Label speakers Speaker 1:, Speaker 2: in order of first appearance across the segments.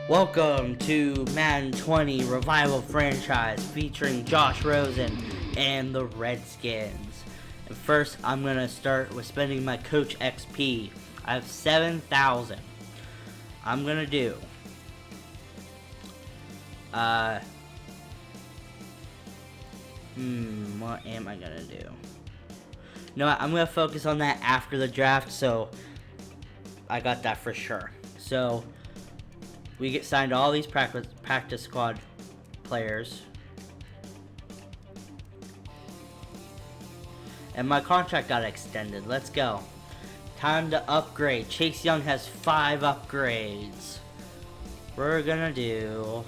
Speaker 1: Welcome to Madden 20 Revival Franchise featuring Josh Rosen and the Redskins. And first, I'm going to start with spending my Coach XP. I have 7,000. I'm going to do what am I going to do? No, I'm going to focus on that after the draft, so I got that for sure. So we get signed all these practice squad players. And my contract got extended. Let's go. Time to upgrade. Chase Young has 5 upgrades. We're gonna do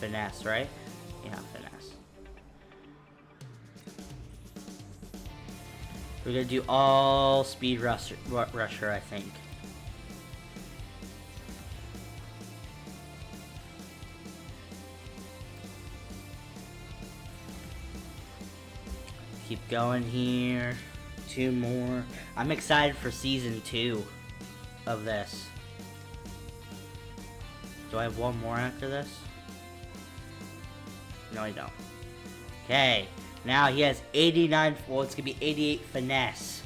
Speaker 1: finesse, right? Yeah, finesse. We're gonna do all speed rusher, I think. Keep going here. 2 more. I'm excited for season 2 of this. Do I have 1 more after this? No, I don't. Okay. Now he has 89. Well, it's going to be 88 finesse.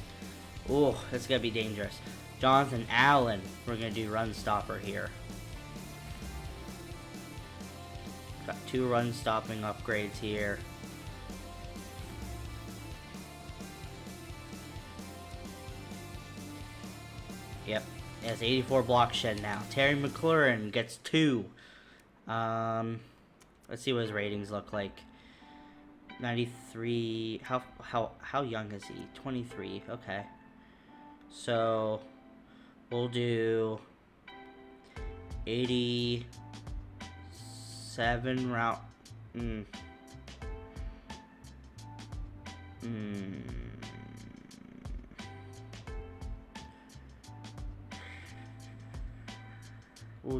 Speaker 1: Ooh, that's going to be dangerous. Jonathan Allen. We're going to do run stopper here. Got 2 run stopping upgrades here. Yep, it has 84 block shed now. Terry McLaurin gets 2. Let's see what his ratings look like. 93. How young is he? 23. Okay. So we'll do 87 route. We'll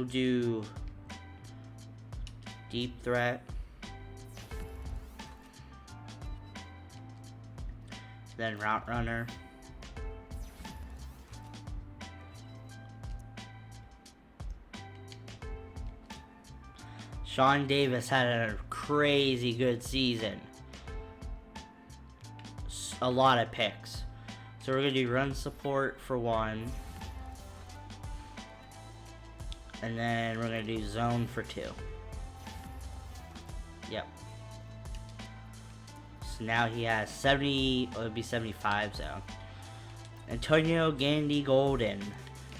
Speaker 1: do deep threat. Then route runner. Sean Davis had a crazy good season. A lot of picks. So we're gonna do run support for 1. And then we're going to do zone for 2. Yep. So now he has 70, it would be 75 zone. Antonio Gandy Golden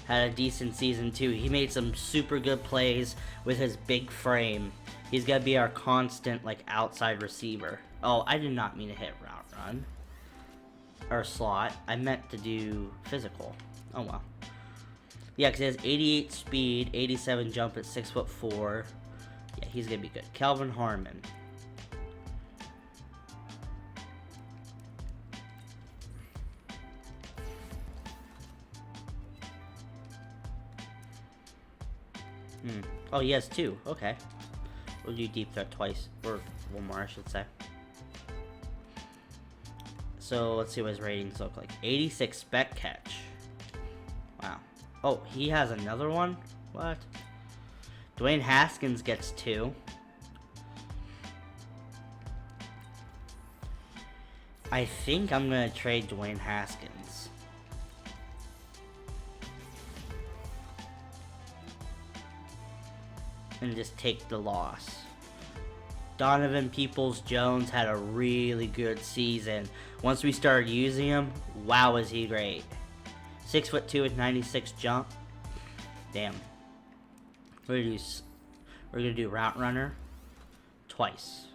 Speaker 1: had a decent season too. He made some super good plays with his big frame. He's going to be our constant outside receiver. Oh, I did not mean to hit route run. Or slot. I meant to do physical. Oh well. Yeah, because he has 88 speed, 87 jump at 6'4". Yeah, he's going to be good. Calvin Harmon. Oh, he has 2. Okay. We'll do deep threat twice. Or 1 more, I should say. So, let's see what his ratings look like. 86 spec catch. Wow. Oh, he has another one? What? Dwayne Haskins gets 2. I think I'm going to trade Dwayne Haskins. And just take the loss. Donovan Peoples-Jones had a really good season. Once we started using him, wow, is he great. 6'2" with 96 jump. Damn. We're gonna do route runner twice.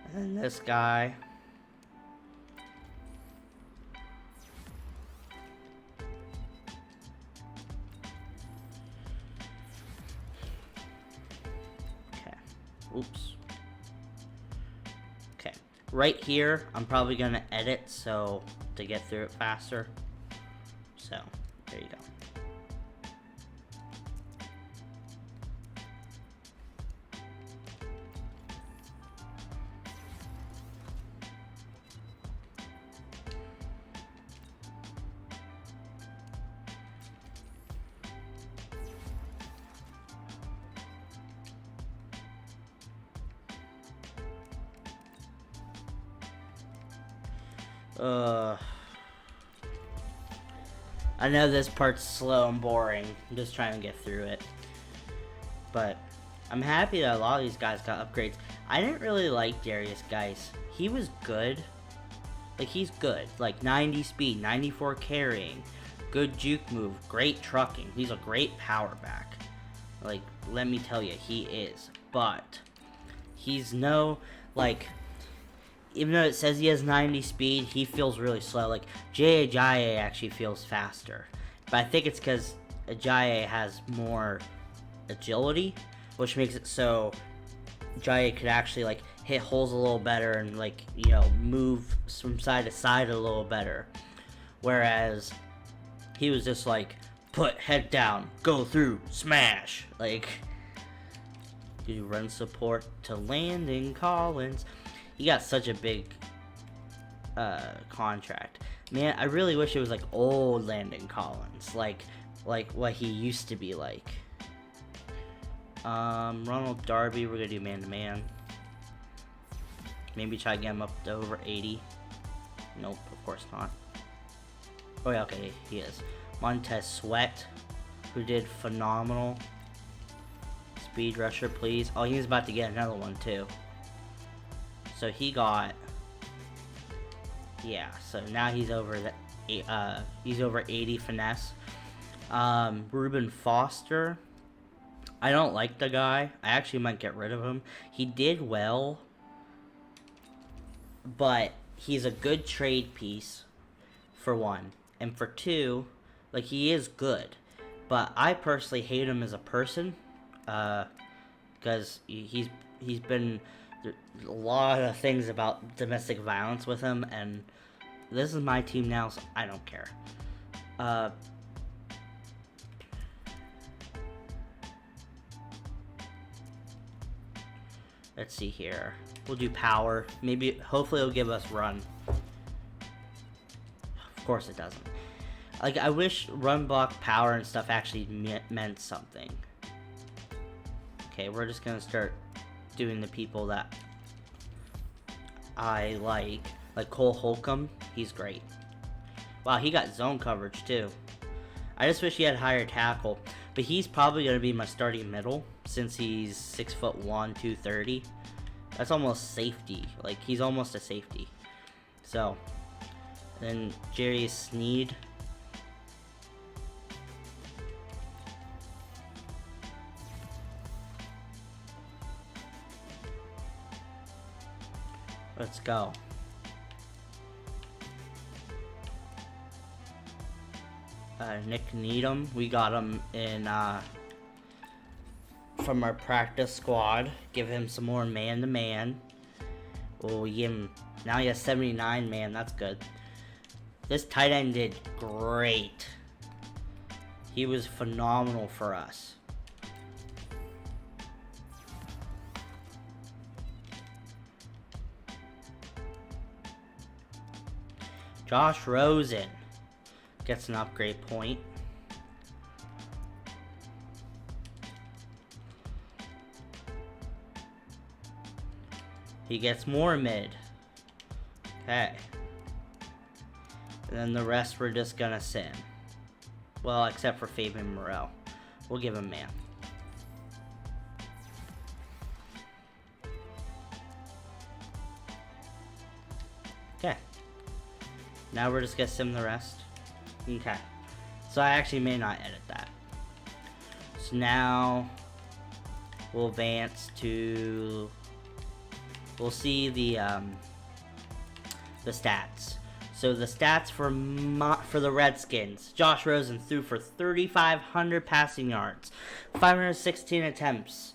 Speaker 1: And then this guy. Oops. Okay. Right here, I'm probably going to edit so to get through it faster. So, there you go. I know this part's slow and boring. I'm just trying to get through it. But I'm happy that a lot of these guys got upgrades. I didn't really like Darius Geis. He was good. Like, he's good. Like, 90 speed, 94 carrying, good juke move, great trucking. He's a great power back. Like, let me tell you, he is. But he's no, like, even though it says he has 90 speed, he feels really slow. Like, Ajayi actually feels faster. But I think it's because Ajayi has more agility, which makes it so Ajayi could actually, like, hit holes a little better and, like, you know, move from side to side a little better. Whereas he was just like, put head down, go through, smash. Like, do run support to Landon Collins. He got such a big contract. Man, I really wish it was like old Landon Collins, like what he used to be like. Ronald Darby, we're gonna do man-to-man. Maybe try to get him up to over 80. Nope, of course not. Oh yeah, okay, he is. Montez Sweat, who did phenomenal. Speed rusher, please. Oh, he's about to get another one too. So he got, yeah. So now he's over he's over 80 finesse. Reuben Foster. I don't like the guy. I actually might get rid of him. He did well, but he's a good trade piece, for one. And for two, like, he is good. But I personally hate him as a person, because he's been a lot of things about domestic violence with him, and this is my team now, so I don't care. Let's see here. We'll do power. Maybe, hopefully it'll give us run. Of course it doesn't. Like, I wish run block power and stuff actually meant something. Okay, we're just gonna start doing the people that I like Cole Holcomb. He's great. Wow, he got zone coverage too. I just wish he had higher tackle, but he's probably gonna be my starting middle since he's 6'1", 230. That's almost safety. Like, he's almost a safety. So, then Jerry Sneed. Let's go. Nick Needham, we got him in from our practice squad. Give him some more man-to-man. We'll give him, now he has 79 man, that's good. This tight end did great. He was phenomenal for us. Josh Rosen gets an upgrade point. He gets more mid. Okay. And then the rest we're just gonna sim. Well, except for Fabian Morrell. We'll give him man. Okay. Now we're just gonna sim the rest. Okay. So I actually may not edit that. So now we'll advance to, we'll see the stats. So the stats for the Redskins. Josh Rosen threw for 3,500 passing yards, 516 attempts,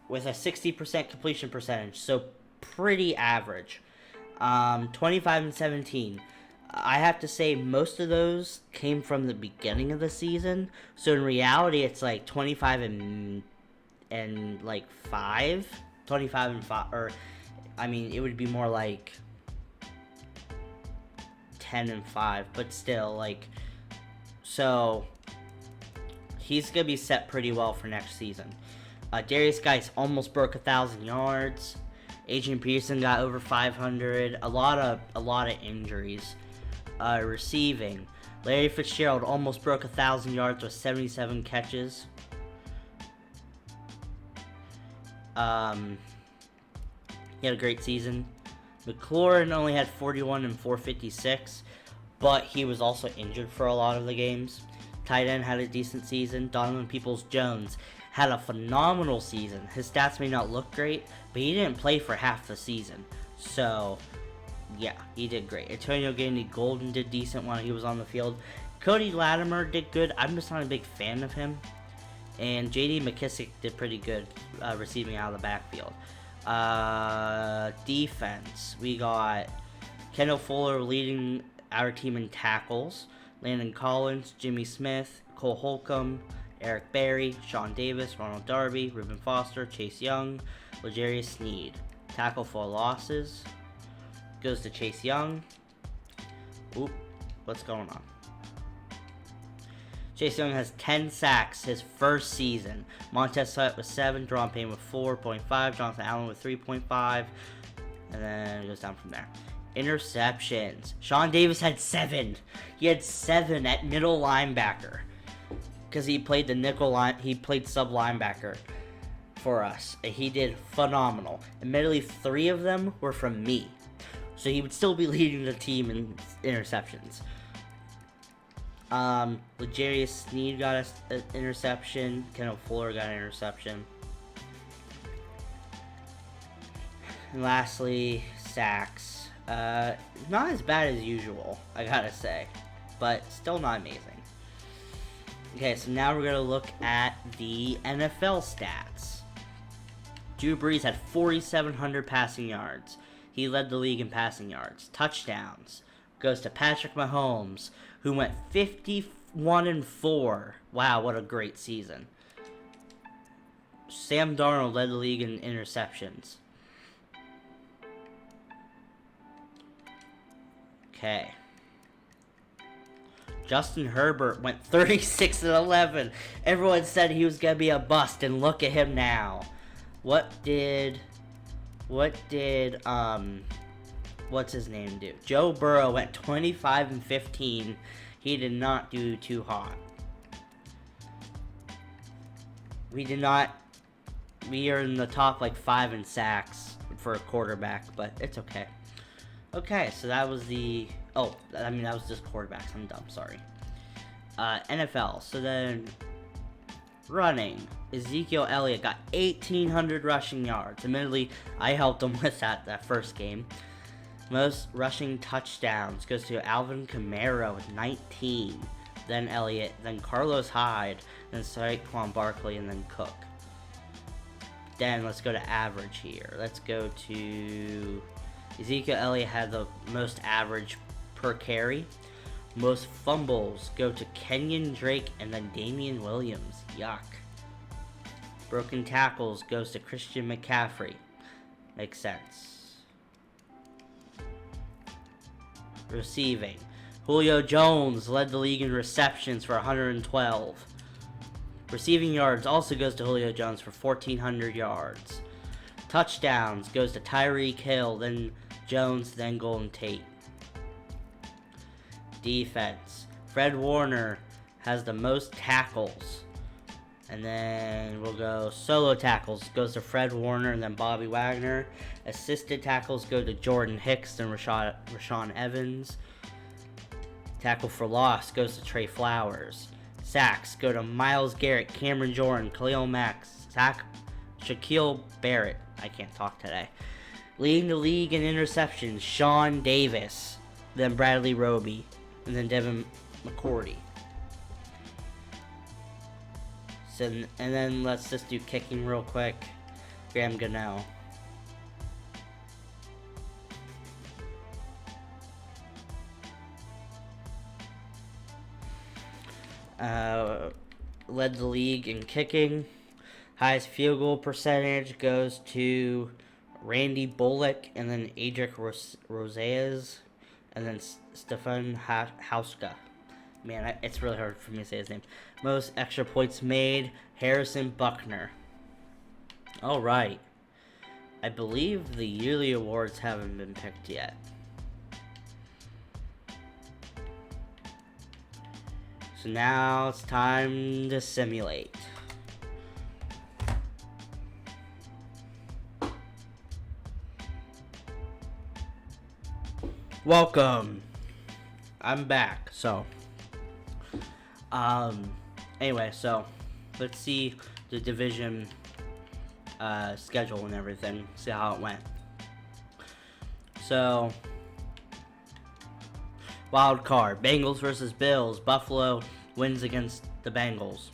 Speaker 1: with a 60% completion percentage. So pretty average. 25 and 17. I have to say most of those came from the beginning of the season. So in reality, it's like 25 and like 5, 25 and 5, or I mean, it would be more like 10 and 5, but still, like, so he's gonna be set pretty well for next season. Darius Geis almost broke 1,000 yards. Adrian Peterson got over 500. A lot of injuries. Receiving, Larry Fitzgerald almost broke 1,000 yards with 77 catches. He had a great season. McLaurin only had 41 and 456, but he was also injured for a lot of the games. Tight end had a decent season. Donovan Peoples-Jones had a phenomenal season. His stats may not look great, but he didn't play for half the season. So, yeah, he did great. Antonio Gandy-Golden did decent while he was on the field. Cody Latimer did good. I'm just not a big fan of him. And J.D. McKissick did pretty good receiving out of the backfield. Defense. We got Kendall Fuller leading our team in tackles. Landon Collins, Jimmy Smith, Cole Holcomb, Eric Berry, Sean Davis, Ronald Darby, Reuben Foster, Chase Young, L'Jarius Sneed. Tackle for losses goes to Chase Young. Oop, what's going on? Chase Young has 10 sacks his first season. Montez Sweat with 7, Deron Payne with 4.5, Jonathan Allen with 3.5, and then it goes down from there. Interceptions. Sean Davis had 7. He had 7 at middle linebacker because he played the nickel line. He played sub linebacker for us. And he did phenomenal. Admittedly, 3 of them were from me, so he would still be leading the team in interceptions. L'Jarius Sneed got an interception. Kendall Fuller got an interception. And lastly, sacks. Not as bad as usual, I gotta say, but still not amazing. Okay, so now we're gonna look at the NFL stats. Drew Brees had 4,700 passing yards. He led the league in passing yards. Touchdowns goes to Patrick Mahomes, who went 51-4. Wow, what a great season. Sam Darnold led the league in interceptions. Okay. Justin Herbert went 36-11. Everyone said he was gonna be a bust, and look at him now. What's his name do? Joe Burrow went 25-15. He did not do too hot. We are in the top 5 in sacks for a quarterback, but it's okay. Okay, so that was that was just quarterbacks. I'm dumb, sorry. NFL. So then, running. Ezekiel Elliott got 1,800 rushing yards. Admittedly, I helped him with that first game. Most rushing touchdowns goes to Alvin Kamara with 19. Then Elliott, then Carlos Hyde, then Saquon Barkley, and then Cook. Then let's go to average here. Let's go to Ezekiel Elliott had the most average per carry. Most fumbles go to Kenyon Drake and then Damian Williams. Yuck. Broken tackles goes to Christian McCaffrey. Makes sense. Receiving. Julio Jones led the league in receptions for 112. Receiving yards also goes to Julio Jones for 1,400 yards. Touchdowns goes to Tyreek Hill, then Jones, then Golden Tate. Defense. Fred Warner has the most tackles. And then we'll go solo tackles. Goes to Fred Warner and then Bobby Wagner. Assisted tackles go to Jordan Hicks and Rashawn Evans. Tackle for loss goes to Trey Flowers. Sacks go to Myles Garrett, Cameron Jordan, Khalil Mack, Shaquille Barrett. I can't talk today. Leading the league in interceptions, Sean Davis. Then Bradley Roby. And then Devin McCourty. So, and then let's just do kicking real quick. Graham Gano. Led the league in kicking. Highest field goal percentage goes to Randy Bullock, and then Adric Rosales, and then Stefan Hauska. Man, it's really hard for me to say his name. Most extra points made, Harrison Buckner. Alright. I believe the yearly awards haven't been picked yet. So now it's time to simulate. Welcome. I'm back. So, anyway, so let's see the division schedule and everything. See how it went. So, wild card: Bengals versus Bills. Buffalo wins against the Bengals.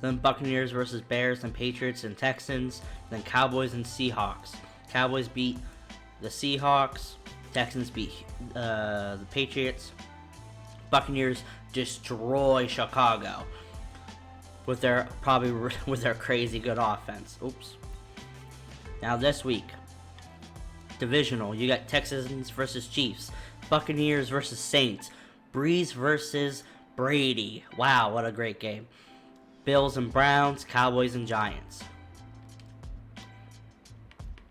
Speaker 1: Then Buccaneers versus Bears and Patriots and Texans. Then Cowboys and Seahawks. Cowboys beat the Seahawks. Texans beat the Patriots. Buccaneers destroy Chicago with their crazy good offense. Oops. Now this week, divisional, you got Texans versus Chiefs, Buccaneers versus Saints, Breeze versus Brady. Wow, what a great game. Bills and Browns, Cowboys and Giants.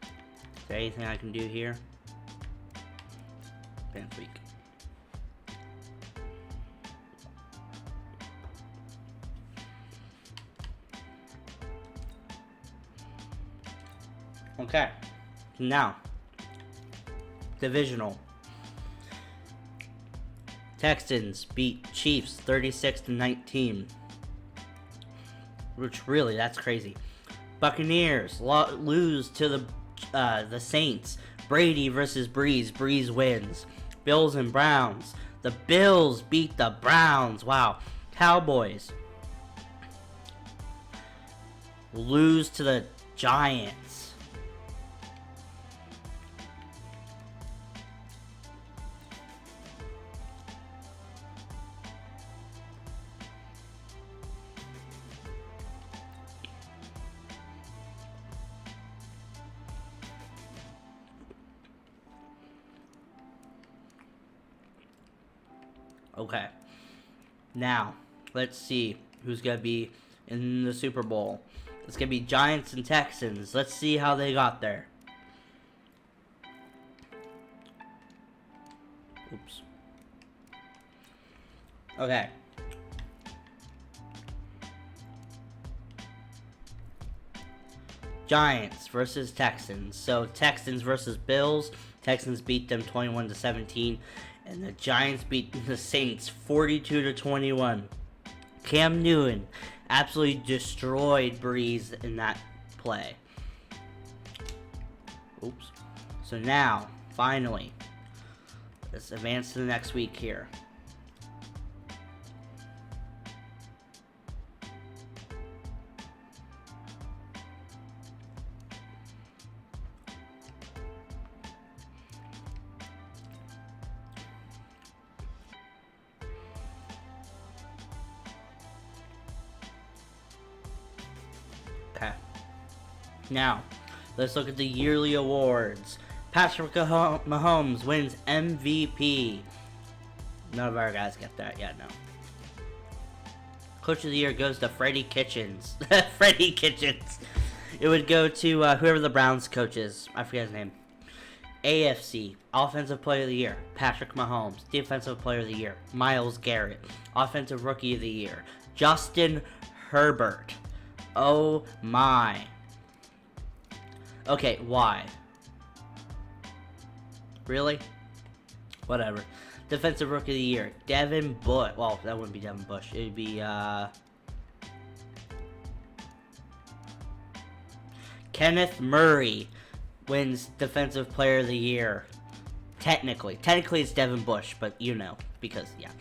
Speaker 1: Is there anything I can do here? Advanced week. Okay, now divisional. Texans beat Chiefs 36-19, which really, that's crazy. Buccaneers lose to the Saints. Brady versus Breeze. Breeze wins. Bills and Browns. The Bills beat the Browns. Wow. Cowboys lose to the Giants. Okay. Now, let's see who's going to be in the Super Bowl. It's going to be Giants and Texans. Let's see how they got there. Oops. Okay. Giants versus Texans. So, Texans versus Bills. Texans beat them 21-17. And the Giants beat the Saints 42-21. Cam Newton absolutely destroyed Breeze in that play. Oops. So now, finally, let's advance to the next week here. Okay. Now, let's look at the yearly awards. Patrick Mahomes wins MVP. None of our guys get that yet, no. Coach of the Year goes to Freddie Kitchens. Freddie Kitchens. It would go to whoever the Browns coach is. I forget his name. AFC, Offensive Player of the Year, Patrick Mahomes. Defensive Player of the Year, Myles Garrett. Offensive Rookie of the Year, Justin Herbert. Oh my. Okay, why? Really? Whatever. Defensive Rookie of the Year, Devin Bush. Well, that wouldn't be Devin Bush. It would be, Kenneth Murray wins Defensive Player of the Year. Technically it's Devin Bush, but you know, because, yeah.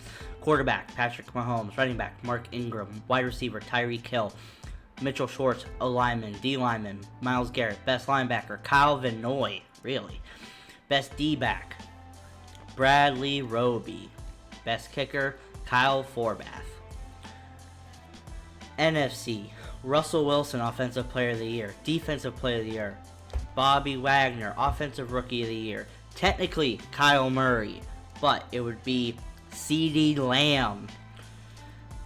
Speaker 1: Quarterback, Patrick Mahomes. Running back, Mark Ingram. Wide receiver, Tyreek Hill. Mitchell Schwartz, O lineman, D lineman, Myles Garrett. Best linebacker, Kyle Van Noy. Really? Best D-back, Bradley Roby. Best kicker, Kyle Forbath. NFC, Russell Wilson, Offensive Player of the Year. Defensive Player of the Year, Bobby Wagner. Offensive Rookie of the Year, technically Kyle Murray, but it would be CeeDee Lamb.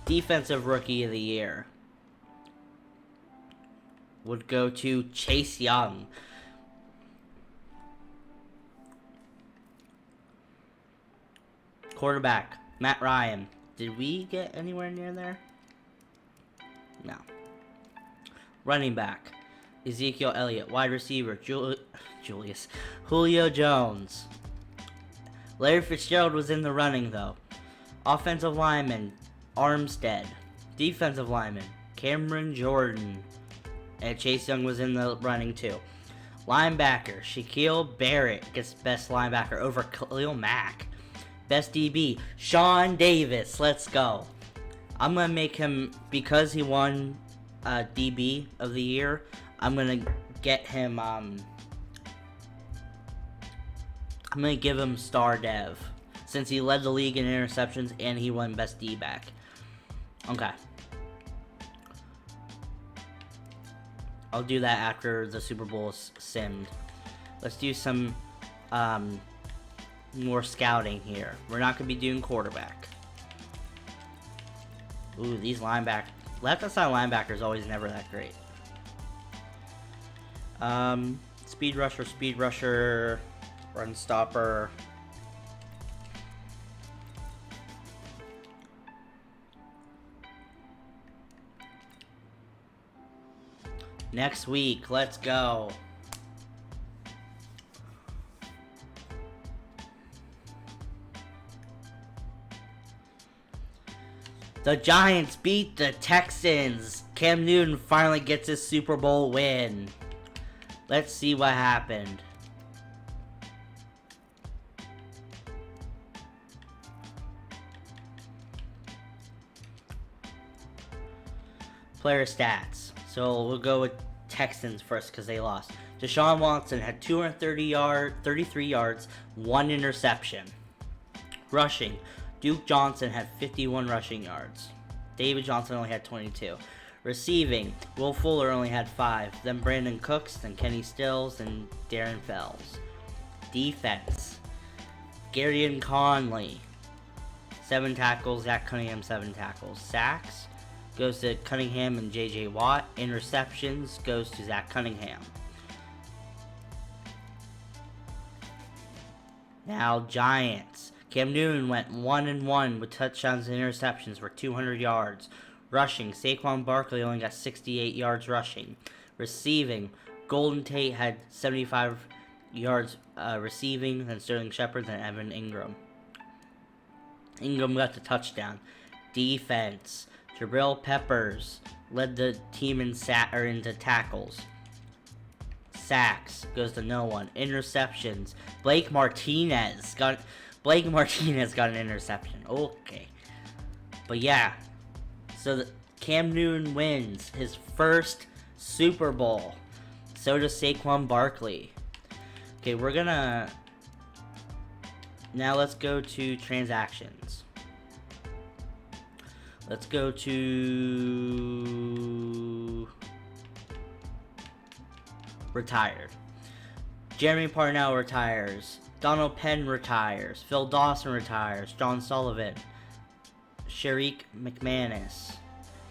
Speaker 1: Defensive Rookie of the Year, would go to Chase Young. Quarterback, Matt Ryan. Did we get anywhere near there? No. Running back, Ezekiel Elliott. Wide receiver, Julio Jones. Larry Fitzgerald was in the running, though. Offensive lineman, Armstead. Defensive lineman, Cameron Jordan. And Chase Young was in the running, too. Linebacker, Shaquille Barrett gets best linebacker over Khalil Mack. Best DB, Sean Davis. Let's go. I'm going to make him, because he won DB of the year, I'm going to get him, I'm going to give him star dev, since he led the league in interceptions and he won best D-back. Okay. I'll do that after the Super Bowl is simmed. Let's do some more scouting here. We're not going to be doing quarterback. Ooh, these linebackers. Left side linebacker is always never that great. Speed rusher, run stopper. Next week, let's go. The Giants beat the Texans. Cam Newton finally gets his Super Bowl win. Let's see what happened. Player stats. So we'll go with Texans first because they lost. Deshaun Watson had 33 yards, 1 interception. Rushing. Duke Johnson had 51 rushing yards. David Johnson only had 22. Receiving, Will Fuller only had 5. Then Brandon Cooks, then Kenny Stills, then Darren Fells. Defense, Garyon Conley, 7 tackles. Zach Cunningham, 7 tackles. Sacks goes to Cunningham and J.J. Watt. Interceptions goes to Zach Cunningham. Now Giants. Cam Newton went 1-1 with touchdowns and interceptions for 200 yards. Rushing, Saquon Barkley only got 68 yards rushing. Receiving, Golden Tate had 75 yards receiving, then Sterling Shepard, then Evan Ingram. Ingram got the touchdown. Defense, Jabril Peppers led the team into tackles. Sacks goes to no one. Interceptions, Blake Martinez got an interception. Okay. But yeah. So Cam Newton wins his first Super Bowl. So does Saquon Barkley. Okay, we're gonna... Now let's go to transactions. Let's go to... Retired. Jeremy Parnell retires. Donald Penn retires. Phil Dawson retires. John Sullivan. Sharik McManus.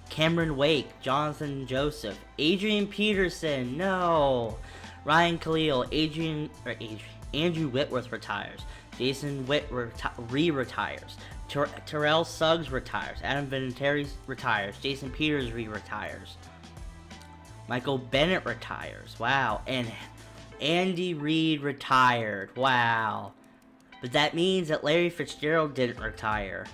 Speaker 1: Cameron Wake. Jonathan Joseph. Adrian Peterson. No. Ryan Khalil. Andrew Whitworth retires. Jason Witt retires. Terrell Suggs retires. Adam Vinatieri retires. Jason Peters retires. Michael Bennett retires. Wow. And Andy Reid retired. Wow. But that means that Larry Fitzgerald didn't retire.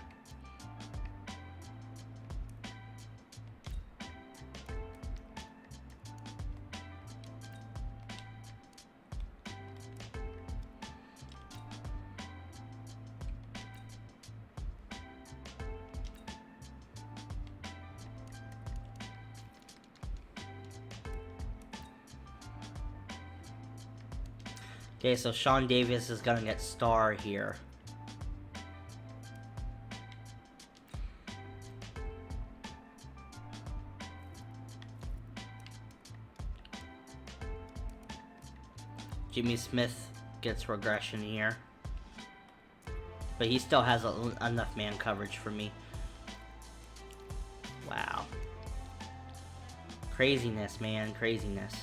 Speaker 1: Okay, so Sean Davis is gonna get star here. Jimmy Smith gets regression here. But he still has enough man coverage for me. Wow. Craziness, man. Craziness.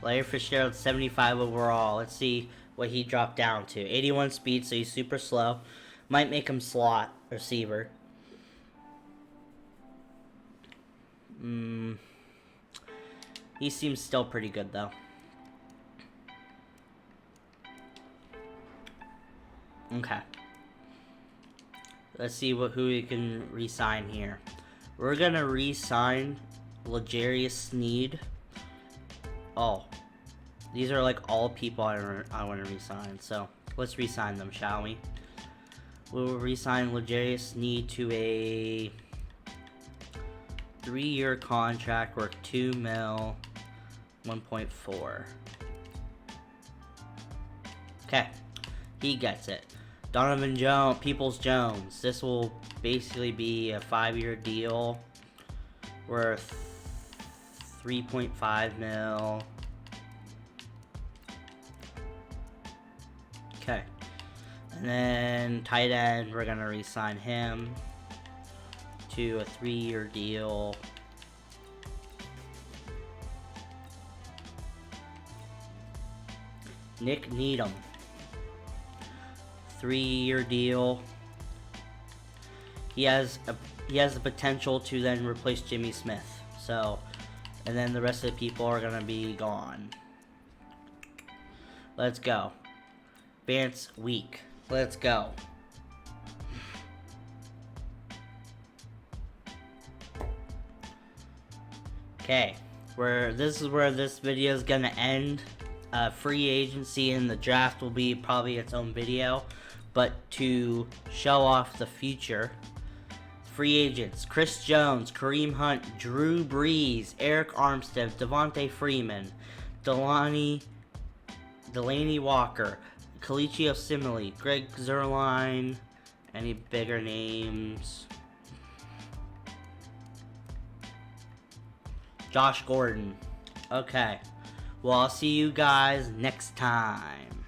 Speaker 1: Larry Fitzgerald, 75 overall. Let's see what he dropped down to. 81 speed, so he's super slow. Might make him slot receiver. He seems still pretty good, though. Okay. Let's see who we can re-sign here. We're going to re-sign L'Jarius Sneed. Oh. These are like all people I want to re-sign. So, let's re-sign them, shall we? We'll re-sign L'Jarius Sneed to a 3-year contract worth $2 million, 1.4. Okay. He gets it. Donovan Jones, Peoples-Jones. This will basically be a 5-year deal worth $3.5 million. Okay. And then tight end, we're gonna re-sign him to a 3-year deal. Nick Needham. 3-year deal. He has the potential to then replace Jimmy Smith. So, and then the rest of the people are gonna be gone. Let's go. Vance Week. Let's go. Okay, this is where this video is gonna end. Free agency and the draft will be probably its own video, but to show off the future, free agents: Chris Jones, Kareem Hunt, Drew Brees, Eric Armstead, Devontae Freeman, Delaney Walker, Kalichi Osemele, Greg Zuerlein. Any bigger names? Josh Gordon. Okay. Well, I'll see you guys next time.